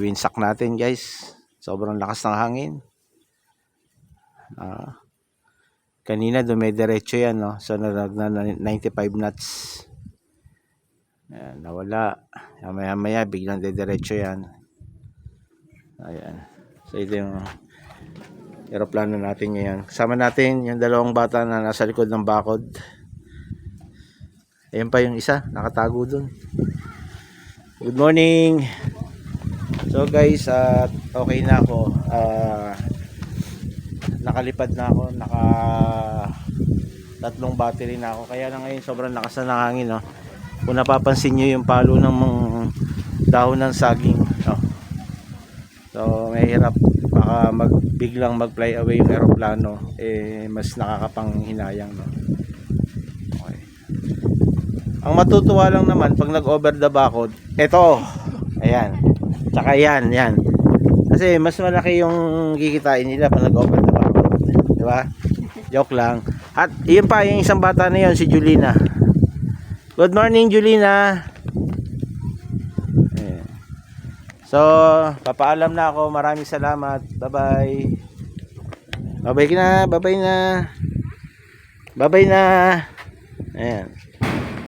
winsak natin guys. Sobrang lakas ng hangin. Kanina dumidiretso yan, no? So na 95 knots. Ayan, nawala. Maya biglang didiretso yan. Ayan. So ito yung aeroplano natin ngayon. Kasama natin yung dalawang bata na nasa likod ng bakod. Ayan pa yung isa, nakatago dun. Good morning. So guys, okay na ako. Nakalipad na ako, tatlong battery na ako. Kaya na ngayon sobrang lakas na ng hangin, no? Kung napapansin nyo yung palo ng dahon ng saging, no? So may hirap, baka biglang mag-fly away yung aeroplano, mas nakakapanghinayang, no? Okay. Ang matutuwa lang naman pag nag-over the bakod, eto, ayan, tsaka yan. Kasi mas malaki yung kikitain nila pag nag-over the bakod, diba? Joke lang. At yun pa, yung isang bata na yun, si Julina. Good morning, Julina. Ayan. So papaalam na ako. Maraming salamat. Bye-bye. Bye-bye na. Bye-bye na. Ayan.